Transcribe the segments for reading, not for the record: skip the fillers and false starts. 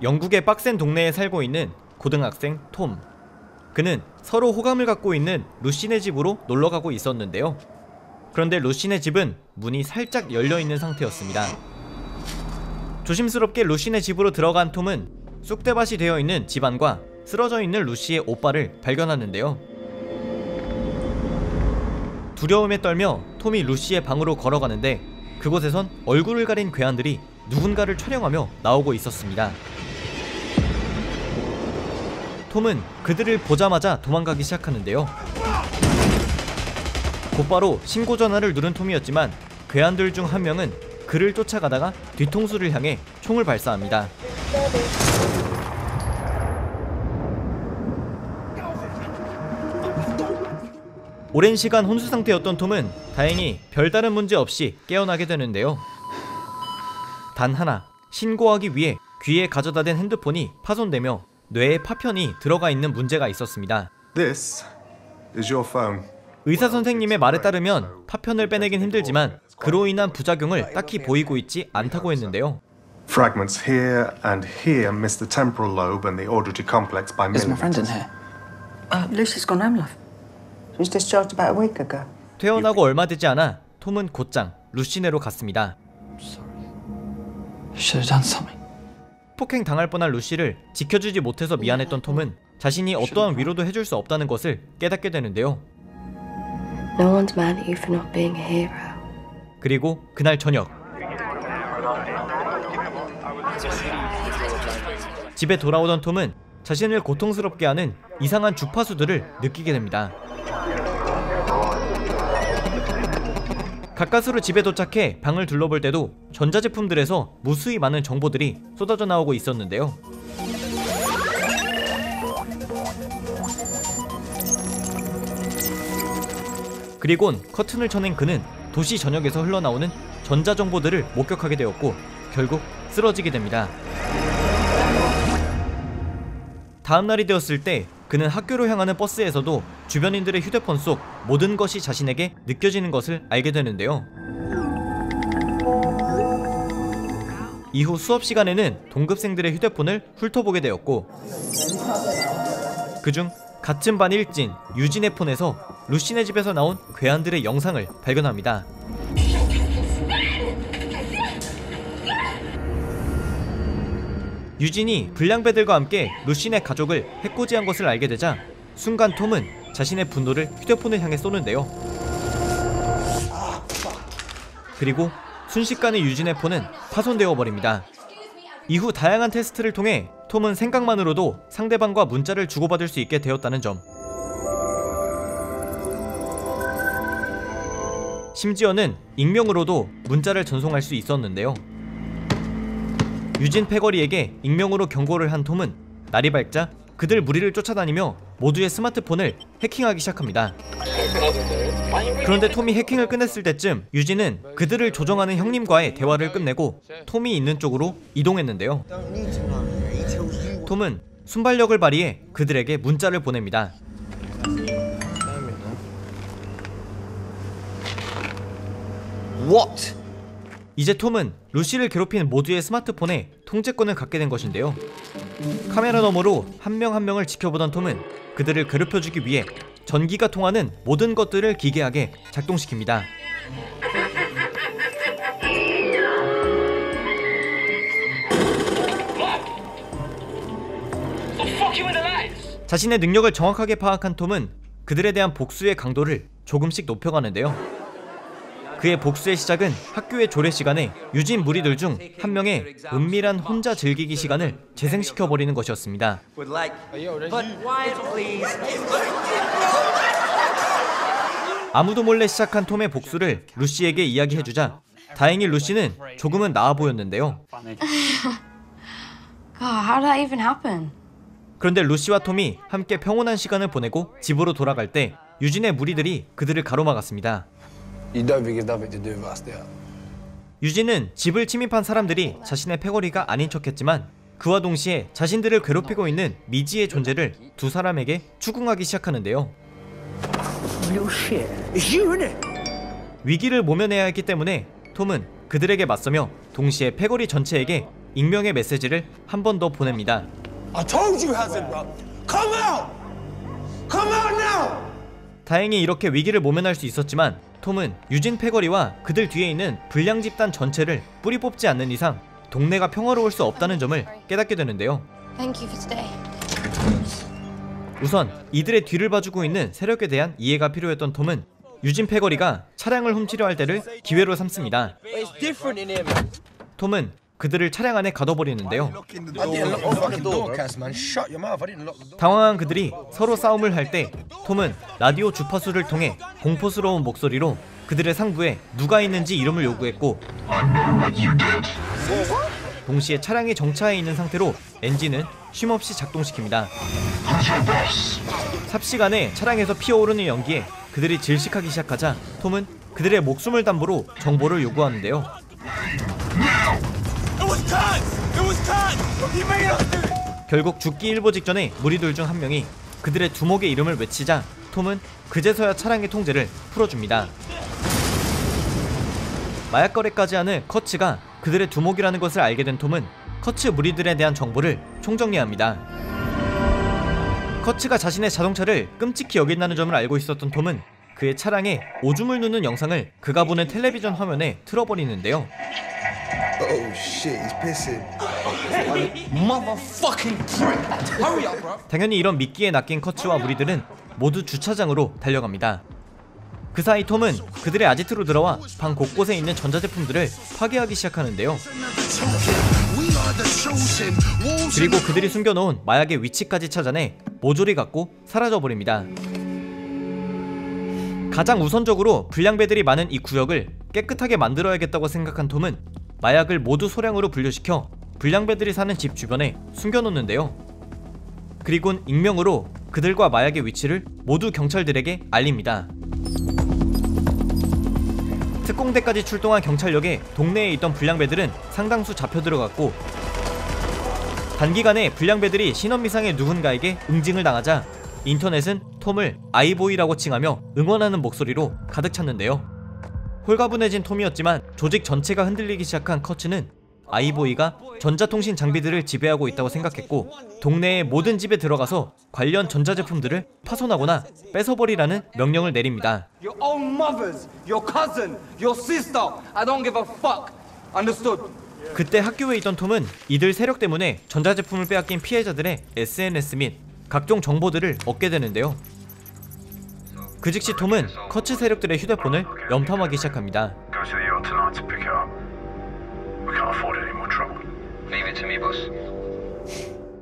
영국의 빡센 동네에 살고 있는 고등학생 톰. 그는 서로 호감을 갖고 있는 루시네 집으로 놀러가고 있었는데요. 그런데 루시네 집은 문이 살짝 열려있는 상태였습니다. 조심스럽게 루시네 집으로 들어간 톰은 쑥대밭이 되어 있는 집안과 쓰러져 있는 루시의 오빠를 발견하는데요. 두려움에 떨며 톰이 루시의 방으로 걸어가는데 그곳에선 얼굴을 가린 괴한들이 누군가를 촬영하며 나오고 있었습니다. 톰은 그들을 보자마자 도망가기 시작하는데요. 곧바로 신고 전화를 누른 톰이었지만 괴한들 중 한 명은 그를 쫓아가다가 뒤통수를 향해 총을 발사합니다. 오랜 시간 혼수 상태였던 톰은 다행히 별다른 문제 없이 깨어나게 되는데요. 단 하나, 신고하기 위해 귀에 가져다 댄 핸드폰이 파손되며 뇌에 파편이 들어가 있는 문제가 있었습니다. This is your phone. 의사 선생님의 말에 따르면 파편을 빼내긴 힘들지만 그로 인한 부작용을 딱히 보이고 있지 않다고 했는데요. Fragments here and here miss the temporal lobe and the auditory complex by Is my friend in millimeters. here? Lucy's gone home, love. She was discharged about a week ago. 퇴원하고 얼마 되지 않아 톰은 곧장 루시네로 갔습니다. You should have done something. 폭행 당할 뻔한 루시를 지켜주지 못해서 미안했던 톰은 자신이 어떠한 위로도 해줄 수 없다는 것을 깨닫게 되는데요. No one's mad at you for not being a hero. 그리고 그날 저녁 집에 돌아오던 톰은 자신을 고통스럽게 하는 이상한 주파수들을 느끼게 됩니다. 가까스로 집에 도착해 방을 둘러볼 때도 전자제품들에서 무수히 많은 정보들이 쏟아져 나오고 있었는데요. 그리곤 커튼을 쳐낸 그는 도시 전역에서 흘러나오는 전자정보들을 목격하게 되었고 결국 쓰러지게 됩니다. 다음날이 되었을 때 그는 학교로 향하는 버스에서도 주변인들의 휴대폰 속 모든 것이 자신에게 느껴지는 것을 알게 되는데요. 이후 수업 시간에는 동급생들의 휴대폰을 훑어보게 되었고 그중 같은 반 일진 유진의 폰에서 루시네 집에서 나온 괴한들의 영상을 발견합니다. 유진이 불량배들과 함께 루시네 가족을 해코지한 것을 알게 되자 순간 톰은 자신의 분노를 휴대폰을 향해 쏘는데요. 그리고 순식간에 유진의 폰은 파손되어 버립니다. 이후 다양한 테스트를 통해 톰은 생각만으로도 상대방과 문자를 주고받을 수 있게 되었다는 점, 심지어는 익명으로도 문자를 전송할 수 있었는데요. 유진 패거리에게 익명으로 경고를 한 톰은 날이 밝자 그들 무리를 쫓아다니며 모두의 스마트폰을 해킹하기 시작합니다. 그런데 톰이 해킹을 끝냈을 때쯤 유진은 그들을 조정하는 형님과의 대화를 끝내고 톰이 있는 쪽으로 이동했는데요. 톰은 순발력을 발휘해 그들에게 문자를 보냅니다. What? 이제 톰은 루시를 괴롭히는 모두의 스마트폰에 통제권을 갖게 된 것인데요. 카메라 너머로 한 명 한 명을 지켜보던 톰은 그들을 괴롭혀주기 위해 전기가 통하는 모든 것들을 기괴하게 작동시킵니다. 자신의 능력을 정확하게 파악한 톰은 그들에 대한 복수의 강도를 조금씩 높여가는데요. 그의 복수의 시작은 학교의 조례 시간에 유진 무리들 중 한 명의 은밀한 혼자 즐기기 시간을 재생시켜버리는 것이었습니다. 아무도 몰래 시작한 톰의 복수를 루시에게 이야기해주자 다행히 루시는 조금은 나아 보였는데요. God, how did that even happen? 그런데 루시와 톰이 함께 평온한 시간을 보내고 집으로 돌아갈 때 유진의 무리들이 그들을 가로막았습니다. You don't think it's nothing to do with us, do you? 유진은 집을 침입한 사람들이 자신의 패거리가 아닌 척했지만 그와 동시에 자신들을 괴롭히고 있는 미지의 존재를 두 사람에게 추궁하기 시작하는데요. 위기를 모면해야 했기 때문에 톰은 그들에게 맞서며 동시에 패거리 전체에게 익명의 메시지를 한 번 더 보냅니다. I told you, Hazard, bro. Come out! Come out now! 다행히 이렇게 위기를 모면할 수 있었지만 톰은 유진 패거리와 그들 뒤에 있는 불량 집단 전체를 뿌리 뽑지 않는 이상 동네가 평화로울 수 없다는 점을 깨닫게 되는데요. Thank you for today. 우선 이들의 뒤를 봐주고 있는 세력에 대한 이해가 필요했던 톰은 유진 패거리가 차량을 훔치려 할 때를 기회로 삼습니다. 톰은 그들을 차량 안에 가둬버리는데요. I didn't lock the fucking door, Cass, man. Shut your mouth. I didn't lock the door. 당황한 그들이 서로 싸움을 할 때 톰은 라디오 주파수를 통해 공포스러운 목소리로 그들의 상부에 누가 있는지 이름을 요구했고, 동시에 차량에 정차해 있는 상태로 엔진은 쉼없이 작동시킵니다. 삽시간에 차량에서 피어오르는 연기에 그들이 질식하기 시작하자 톰은 그들의 목숨을 담보로 정보를 요구하는데요. 결국 죽기 일보 직전에 무리들 중 한 명이 그들의 두목의 이름을 외치자 톰은 그제서야 차량의 통제를 풀어줍니다. 마약 거래까지 하는 커츠가 그들의 두목이라는 것을 알게 된 톰은 커츠 무리들에 대한 정보를 총정리합니다. 커츠가 자신의 자동차를 끔찍히 여긴다는 점을 알고 있었던 톰은 그의 차량에 오줌을 누는 영상을 그가 보는 텔레비전 화면에 틀어버리는데요. Oh shit, he's pissing. Motherfucking prick. Hurry up, bro. 당연히 이런 미끼에 낚인 커츠와 무리들은 모두 주차장으로 달려갑니다. 그 사이 톰은 그들의 아지트로 들어와 방 곳곳에 있는 전자제품들을 파괴하기 시작하는데요. 그리고 그들이 숨겨놓은 마약의 위치까지 찾아내 모조리 갖고 사라져버립니다. 가장 우선적으로 불량배들이 많은 이 구역을 깨끗하게 만들어야겠다고 생각한 톰은 마약을 모두 소량으로 분류시켜 불량배들이 사는 집 주변에 숨겨놓는데요. 그리곤 익명으로 그들과 마약의 위치를 모두 경찰들에게 알립니다. 특공대까지 출동한 경찰력에 동네에 있던 불량배들은 상당수 잡혀 들어갔고, 단기간에 불량배들이 신원미상의 누군가에게 응징을 당하자 인터넷은 톰을 아이보이라고 칭하며 응원하는 목소리로 가득 찼는데요. 홀가분해진 톰이었지만 조직 전체가 흔들리기 시작한 커츠는 아이보이가 전자통신 장비들을 지배하고 있다고 생각했고, 동네의 모든 집에 들어가서 관련 전자제품들을 파손하거나 뺏어버리라는 명령을 내립니다. Your own mothers, your cousin, your sister. I don't give a fuck. Understood? 그때 학교에 있던 톰은 이들 세력 때문에 전자제품을 빼앗긴 피해자들의 SNS 및 각종 정보들을 얻게 되는데요. 그 즉시 톰은 커츠 세력들의 휴대폰을 염탐하기 시작합니다. Go to the yacht tonight to pick it up. We can't afford any more trouble. Leave it to me, boss.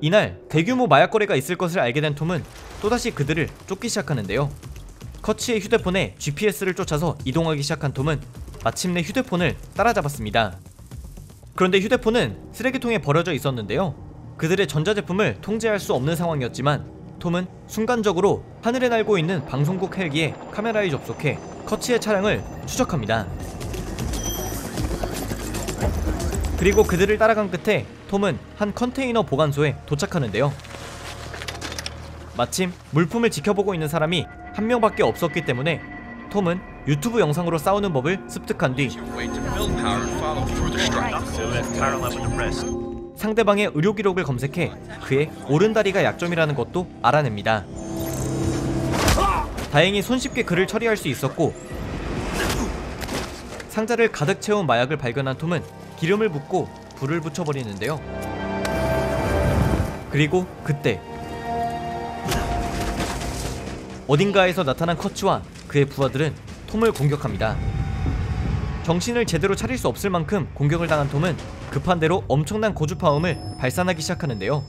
이날 대규모 마약 거래가 있을 것을 알게 된 톰은 또다시 그들을 쫓기 시작하는데요. 커츠의 휴대폰에 GPS를 쫓아서 이동하기 시작한 톰은 마침내 휴대폰을 따라잡았습니다. 그런데 휴대폰은 쓰레기통에 버려져 있었는데요. 그들의 전자제품을 통제할 수 없는 상황이었지만 톰은 순간적으로 하늘에 날고 있는 방송국 헬기에 카메라에 접속해 커츠의 차량을 추적합니다. 그리고 그들을 따라간 끝에 톰은 한 컨테이너 보관소에 도착하는데요. 마침 물품을 지켜보고 있는 사람이 한 명밖에 없었기 때문에 톰은 유튜브 영상으로 싸우는 법을 습득한 뒤 상대방의 의료 기록을 검색해 그의 오른다리가 약점이라는 것도 알아냅니다. 다행히 손쉽게 그를 처리할 수 있었고, 상자를 가득 채운 마약을 발견한 톰은 기름을 붓고 불을 붙여버리는데요. 그리고 그때 어딘가에서 나타난 커츠와 그의 부하들은 톰을 공격합니다. 정신을 제대로 차릴 수 없을 만큼 공격을 당한 톰은 급한 대로 엄청난 고주파음을 발산하기 시작하는데요.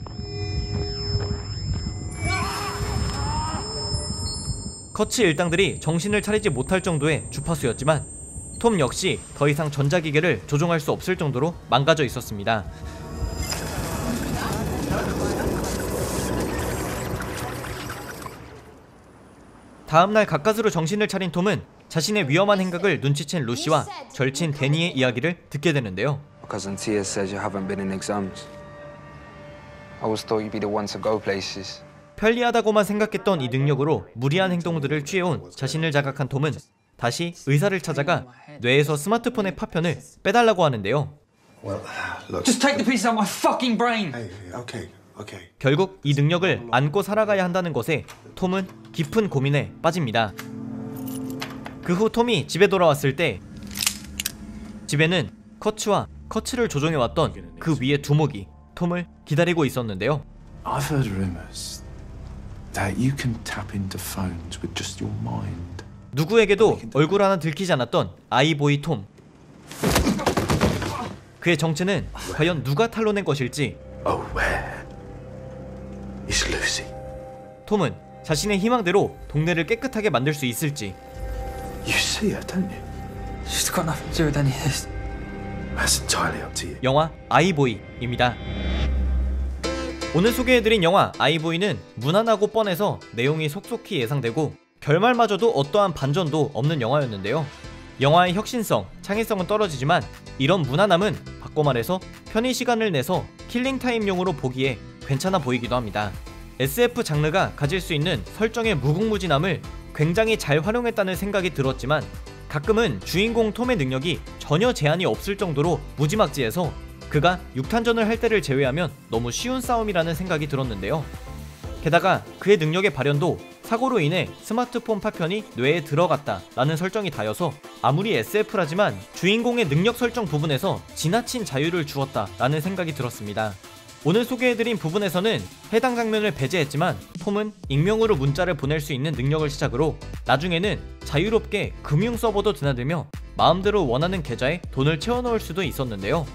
커츠 일당들이 정신을 차리지 못할 정도의 주파수였지만 톰 역시 더 이상 전자기계를 조종할 수 없을 정도로 망가져 있었습니다. 다음날 가까스로 정신을 차린 톰은 자신의 위험한 행각을 눈치챈 루시와 절친 데니의 이야기를 듣게 되는데요. Cousin Tia says you haven't been in exams. I always thought you'd be the one to go places. 편리하다고만 생각했던 이 능력으로 무리한 행동들을 취해온 자신을 자각한 톰은 다시 의사를 찾아가 뇌에서 스마트폰의 파편을 빼달라고 하는데요. Well, look. Just take the pieces out of my fucking brain. Hey, okay, okay. 결국 이 능력을 안고 살아가야 한다는 것에 톰은 깊은 고민에 빠집니다. 그 후 톰이 집에 돌아왔을 때 집에는 커츠와 커츠를 조종해왔던 그 위의 두목이 톰을 기다리고 있었는데요. I've heard rumors that you can tap into phones with just your mind. 누구에게도 얼굴 하나 들키지 않았던 아이보이 톰. 그의 정체는 과연 누가 탄로낸 것일지. Oh, where is Lucy? 톰은 자신의 희망대로 동네를 깨끗하게 만들 수 있을지. You see her, don't you? She's got nothing to do with any of this. That's entirely up to you. 영화 아이보이입니다. 오늘 소개해드린 영화 아이보이는 무난하고 뻔해서 내용이 속속히 예상되고 결말마저도 어떠한 반전도 없는 영화였는데요. 영화의 혁신성, 창의성은 떨어지지만 이런 무난함은 바꿔 말해서 편의 시간을 내서 킬링타임용으로 보기에 괜찮아 보이기도 합니다. SF 장르가 가질 수 있는 설정의 무궁무진함을 굉장히 잘 활용했다는 생각이 들었지만 가끔은 주인공 톰의 능력이 전혀 제한이 없을 정도로 무지막지해서 그가 6탄전을 할 때를 제외하면 너무 쉬운 싸움이라는 생각이 들었는데요. 게다가 그의 능력의 발현도 사고로 인해 스마트폰 파편이 뇌에 들어갔다 라는 설정이 다여서 아무리 SF라지만 주인공의 능력 설정 부분에서 지나친 자유를 주었다 라는 생각이 들었습니다. 오늘 소개해드린 부분에서는 해당 장면을 배제했지만 톰은 익명으로 문자를 보낼 수 있는 능력을 시작으로 나중에는 자유롭게 금융 서버도 드나들며 마음대로 원하는 계좌에 돈을 채워넣을 수도 있었는데요.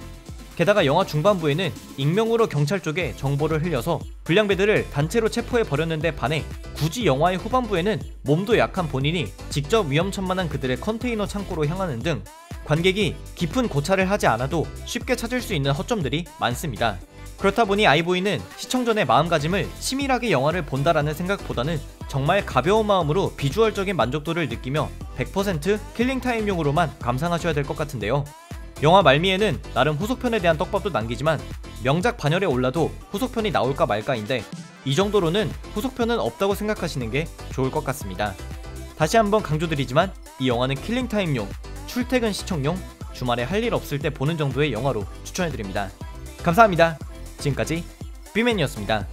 게다가 영화 중반부에는 익명으로 경찰 쪽에 정보를 흘려서 불량배들을 단체로 체포해 버렸는데 반해 굳이 영화의 후반부에는 몸도 약한 본인이 직접 위험천만한 그들의 컨테이너 창고로 향하는 등 관객이 깊은 고찰을 하지 않아도 쉽게 찾을 수 있는 허점들이 많습니다. 그렇다 보니 아이보이는 시청 전의 마음가짐을 치밀하게 영화를 본다라는 생각보다는 정말 가벼운 마음으로 비주얼적인 만족도를 느끼며 100% 킬링타임용으로만 감상하셔야 될 것 같은데요. 영화 말미에는 나름 후속편에 대한 떡밥도 남기지만 명작 반열에 올라도 후속편이 나올까 말까인데 이 정도로는 후속편은 없다고 생각하시는 게 좋을 것 같습니다. 다시 한번 강조드리지만 이 영화는 킬링타임용, 출퇴근 시청용, 주말에 할 일 없을 때 보는 정도의 영화로 추천해드립니다. 감사합니다. 지금까지 B맨이었습니다.